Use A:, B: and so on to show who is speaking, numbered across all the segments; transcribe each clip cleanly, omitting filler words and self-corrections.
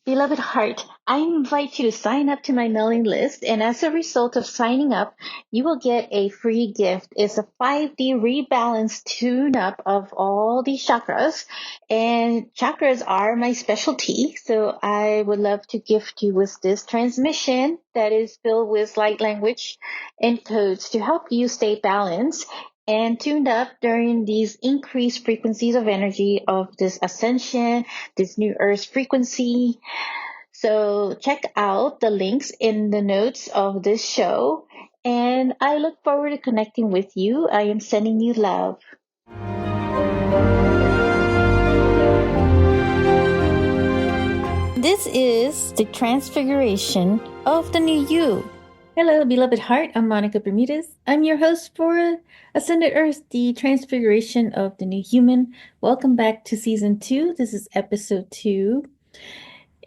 A: Beloved heart, I invite you to sign up to my mailing list, and as a result of signing up, you will get a free gift. It's a 5D rebalance tune up of all these chakras, and chakras are my specialty. So I would love to gift you with this transmission that is filled with light language and codes to help you stay balanced and tuned up during these increased frequencies of energy of this ascension, this new earth frequency. So check out the links in the notes of this show. And I look forward to connecting with you. I am sending you love. This is the transfiguration of the new you. Hello, beloved heart. I'm Monica Bermudez. I'm your host for Ascended Earth, the transfiguration of the new human. Welcome back to season 2. This is episode 2.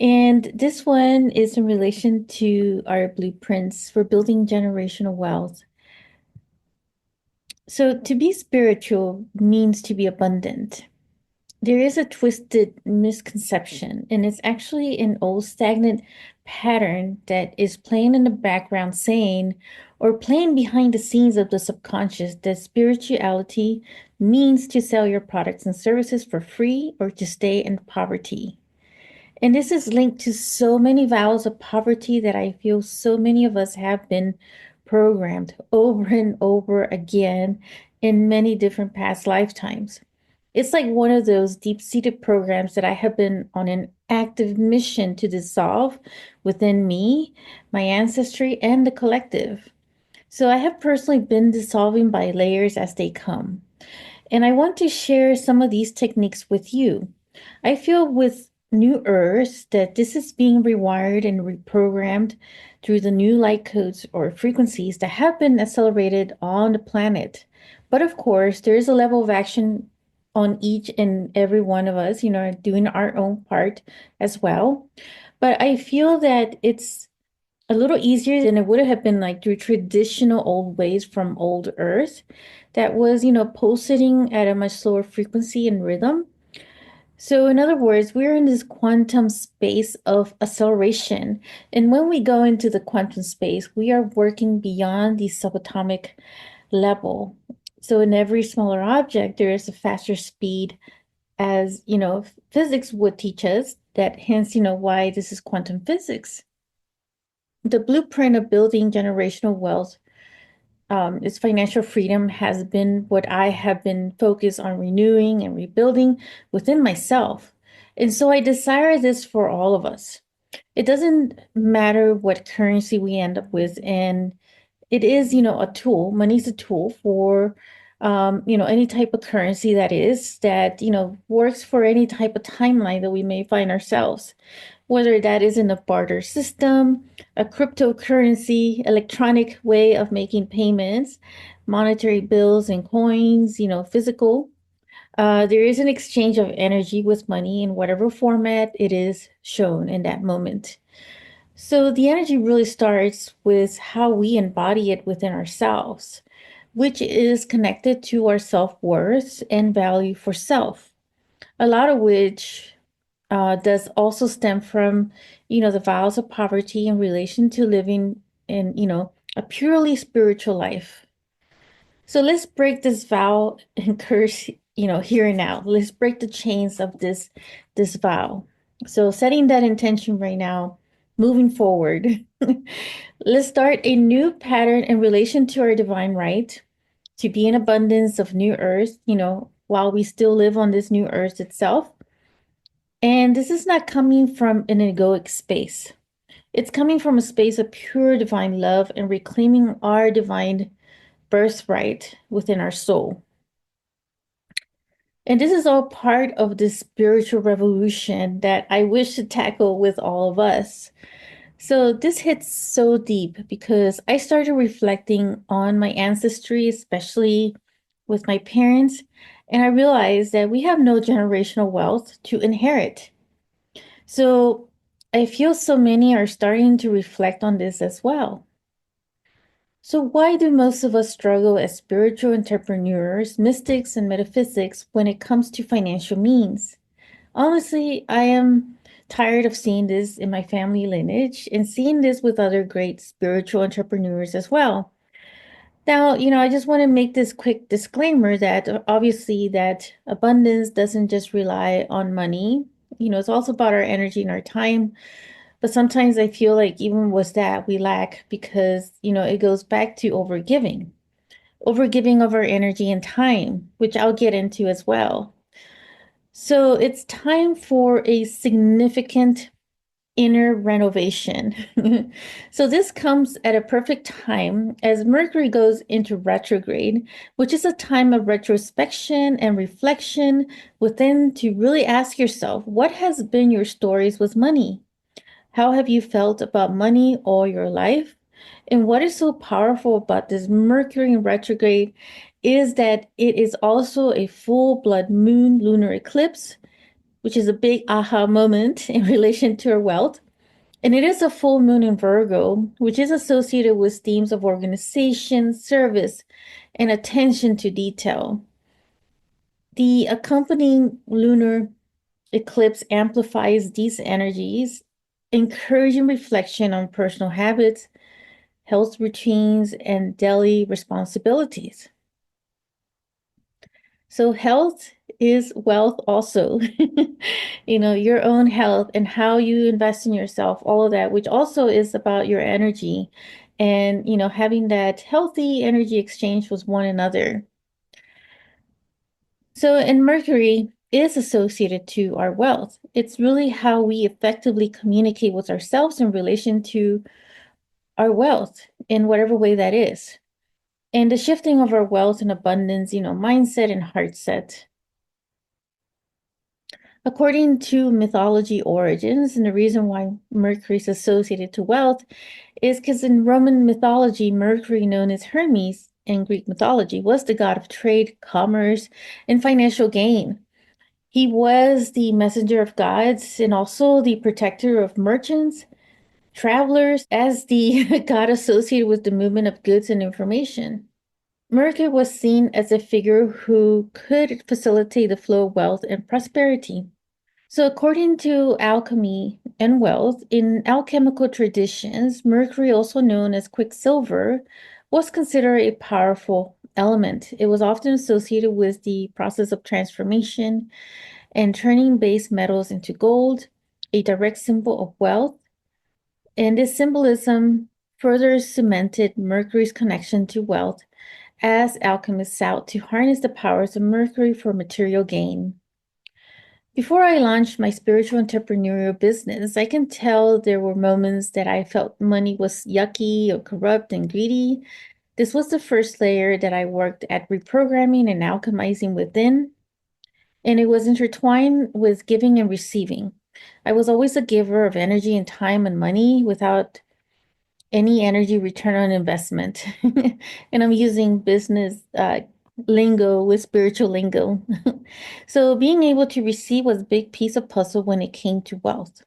A: And this one is in relation to our blueprints for building generational wealth. So, to be spiritual means to be abundant. There is a twisted misconception, and it's actually an old stagnant pattern that is playing in the background, saying, or playing behind the scenes of the subconscious, that spirituality means to sell your products and services for free or to stay in poverty. And this is linked to so many vows of poverty that I feel so many of us have been programmed over and over again in many different past lifetimes. It's like one of those deep-seated programs that I have been on an active mission to dissolve within me, my ancestry, and the collective. So I have personally been dissolving by layers as they come. And I want to share some of these techniques with you. I feel with New Earth that this is being rewired and reprogrammed through the new light codes or frequencies that have been accelerated on the planet. But of course, there is a level of action on each and every one of us, doing our own part as well. But I feel that it's a little easier than it would have been like through traditional old ways from old Earth that was, pulsating at a much slower frequency and rhythm. So, in other words, we're in this quantum space of acceleration. And when we go into the quantum space, we are working beyond the subatomic level. So, in every smaller object, there is a faster speed, as physics would teach us. That hence, why this is quantum physics. The blueprint of building generational wealth, its financial freedom, has been what I have been focused on renewing and rebuilding within myself. And so I desire this for all of us. It doesn't matter what currency we end up with. And it is, a tool. Money's a tool for, any type of currency that works for any type of timeline that we may find ourselves, whether that is in a barter system, a cryptocurrency, electronic way of making payments, monetary bills and coins, physical. There is an exchange of energy with money in whatever format it is shown in that moment. So the energy really starts with how we embody it within ourselves, which is connected to our self-worth and value for self, a lot of which does also stem from, the vows of poverty in relation to living in, a purely spiritual life. So let's break this vow and curse, here and now. Let's break the chains of this vow. So setting that intention right now, moving forward, let's start a new pattern in relation to our divine right to be in abundance of new earth, while we still live on this new earth itself. And this is not coming from an egoic space. It's coming from a space of pure divine love and reclaiming our divine birthright within our soul. And this is all part of this spiritual revolution that I wish to tackle with all of us. So this hits so deep because I started reflecting on my ancestry, especially with my parents, and I realized that we have no generational wealth to inherit. So I feel so many are starting to reflect on this as well. So why do most of us struggle as spiritual entrepreneurs, mystics, and metaphysics when it comes to financial means? Honestly, I am tired of seeing this in my family lineage and seeing this with other great spiritual entrepreneurs as well. Now, I just want to make this quick disclaimer that obviously that abundance doesn't just rely on money. It's also about our energy and our time. But sometimes I feel like even with that, we lack because, it goes back to overgiving of our energy and time, which I'll get into as well. So it's time for a significant inner renovation. So this comes at a perfect time as Mercury goes into retrograde, which is a time of retrospection and reflection within to really ask yourself, what has been your stories with money? How have you felt about money all your life? And what is so powerful about this Mercury in retrograde is that it is also a full blood moon lunar eclipse, which is a big aha moment in relation to our wealth. And it is a full moon in Virgo, which is associated with themes of organization, service, and attention to detail. The accompanying lunar eclipse amplifies these energies, encouraging reflection on personal habits, health routines, and daily responsibilities. So, health is wealth also. Your own health and how you invest in yourself, all of that, which also is about your energy and, having that healthy energy exchange with one another. So, and Mercury is associated to our wealth. It's really how we effectively communicate with ourselves in relation to our wealth in whatever way that is. And the shifting of our wealth and abundance, mindset and heart set. According to mythology origins, and the reason why Mercury is associated to wealth is because in Roman mythology, Mercury, known as Hermes in Greek mythology, was the god of trade, commerce, and financial gain. He was the messenger of gods and also the protector of merchants, travelers, as the god associated with the movement of goods and information. Mercury was seen as a figure who could facilitate the flow of wealth and prosperity. So, according to alchemy and wealth, in alchemical traditions, Mercury, also known as quicksilver, was considered a powerful element. It was often associated with the process of transformation and turning base metals into gold, a direct symbol of wealth. And this symbolism further cemented Mercury's connection to wealth as alchemists sought to harness the powers of Mercury for material gain. Before I launched my spiritual entrepreneurial business, I can tell there were moments that I felt money was yucky or corrupt and greedy. This was the first layer that I worked at reprogramming and alchemizing within, and it was intertwined with giving and receiving. I was always a giver of energy and time and money without any energy return on investment. And I'm using business lingo with spiritual lingo. So being able to receive was a big piece of puzzle when it came to wealth.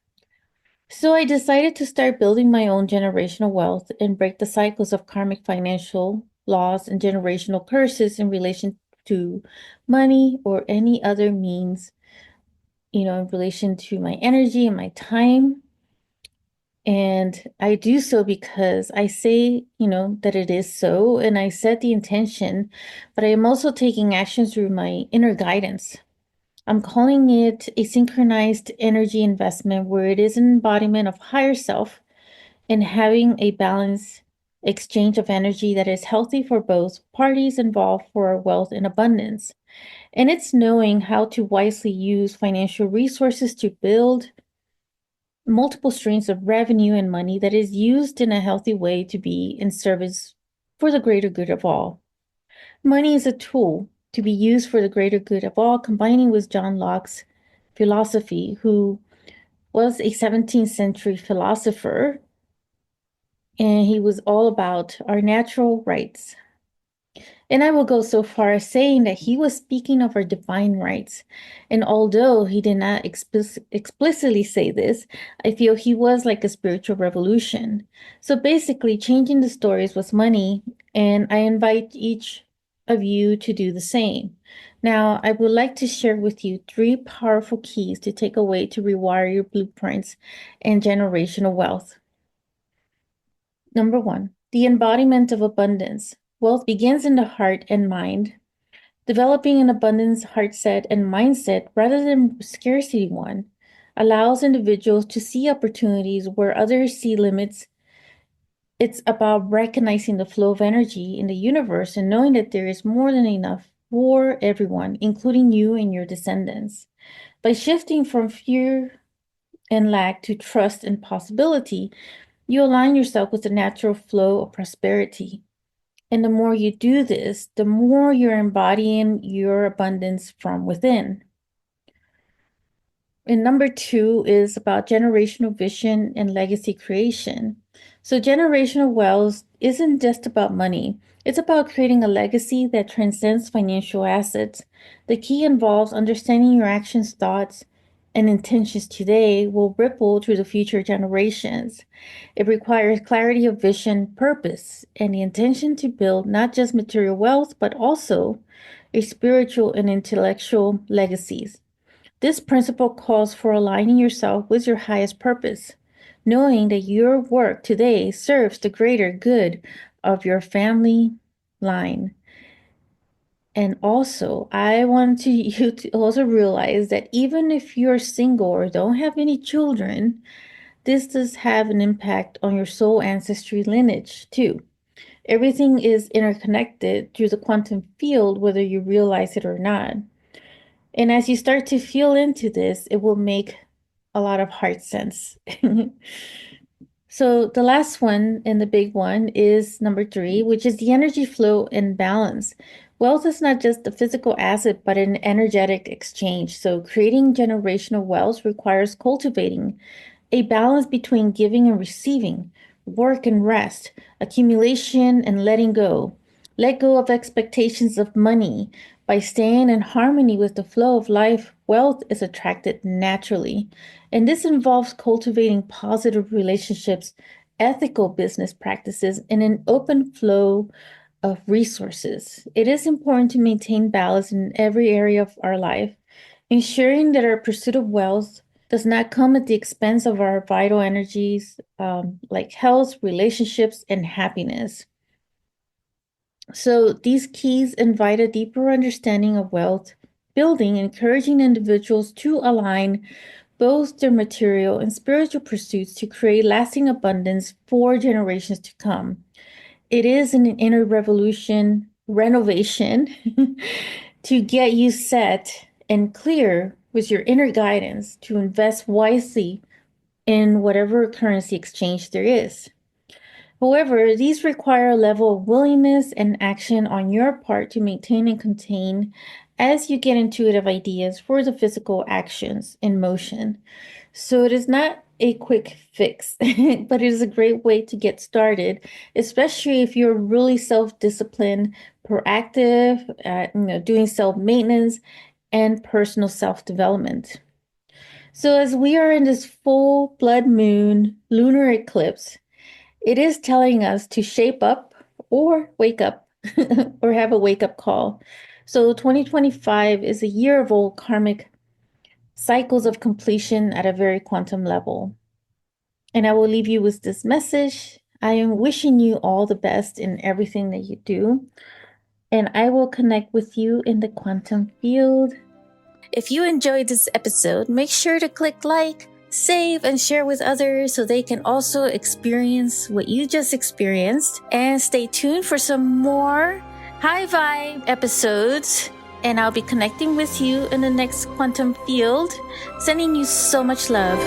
A: So I decided to start building my own generational wealth and break the cycles of karmic financial laws and generational curses in relation to money or any other means, in relation to my energy and my time. And I do so because I say, that it is so, and I set the intention, but I am also taking action through my inner guidance. I'm calling it a synchronized energy investment where it is an embodiment of higher self and having a balanced exchange of energy that is healthy for both parties involved for wealth and abundance. And it's knowing how to wisely use financial resources to build multiple streams of revenue and money that is used in a healthy way to be in service for the greater good of all. Money is a tool to be used for the greater good of all, combining with John Locke's philosophy, who was a 17th century philosopher, and he was all about our natural rights. And I will go so far as saying that he was speaking of our divine rights. And although he did not explicitly say this, I feel he was like a spiritual revolution. So basically, changing the stories was money. And I invite each of you to do the same. Now, I would like to share with you 3 powerful keys to take away to rewire your blueprints and generational wealth. Number 1, the embodiment of abundance. Wealth begins in the heart and mind. Developing an abundance heart set and mindset rather than scarcity one allows individuals to see opportunities where others see limits. It's about recognizing the flow of energy in the universe and knowing that there is more than enough for everyone, including you and your descendants. By shifting from fear and lack to trust and possibility, you align yourself with the natural flow of prosperity. And the more you do this, the more you're embodying your abundance from within. And number 2 is about generational vision and legacy creation. So, generational wealth isn't just about money, it's about creating a legacy that transcends financial assets. The key involves understanding your actions, thoughts, and intentions today will ripple through the future generations. It requires clarity of vision, purpose, and the intention to build not just material wealth, but also a spiritual and intellectual legacies. This principle calls for aligning yourself with your highest purpose, knowing that your work today serves the greater good of your family line. And also, I want you to also realize that even if you're single or don't have any children, this does have an impact on your soul ancestry lineage too. Everything is interconnected through the quantum field, whether you realize it or not. And as you start to feel into this, it will make a lot of heart sense. So the last one and the big one is number 3, which is the energy flow and balance. Wealth is not just a physical asset, but an energetic exchange. So creating generational wealth requires cultivating a balance between giving and receiving, work and rest, accumulation and letting go. Let go of expectations of money. By staying in harmony with the flow of life, wealth is attracted naturally. And this involves cultivating positive relationships, ethical business practices, and an open flow of resources. It is important to maintain balance in every area of our life, ensuring that our pursuit of wealth does not come at the expense of our vital energies, like health, relationships, and happiness. So these keys invite a deeper understanding of wealth building, encouraging individuals to align both their material and spiritual pursuits to create lasting abundance for generations to come. It is an inner renovation to get you set and clear with your inner guidance to invest wisely in whatever currency exchange there is. However, these require a level of willingness and action on your part to maintain and contain as you get intuitive ideas for the physical actions in motion. So it is not a quick fix, but it is a great way to get started, especially if you're really self-disciplined, proactive, doing self-maintenance and personal self-development. So as we are in this full blood moon lunar eclipse, it is telling us to shape up or wake up or have a wake up call. So 2025 is a year of old karmic cycles of completion at a very quantum level. And I will leave you with this message. I am wishing you all the best in everything that you do. And I will connect with you in the quantum field. If you enjoyed this episode, make sure to click like, save, and share with others so they can also experience what you just experienced. And stay tuned for some more high vibe episodes. And I'll be connecting with you in the next quantum field. Sending you so much love.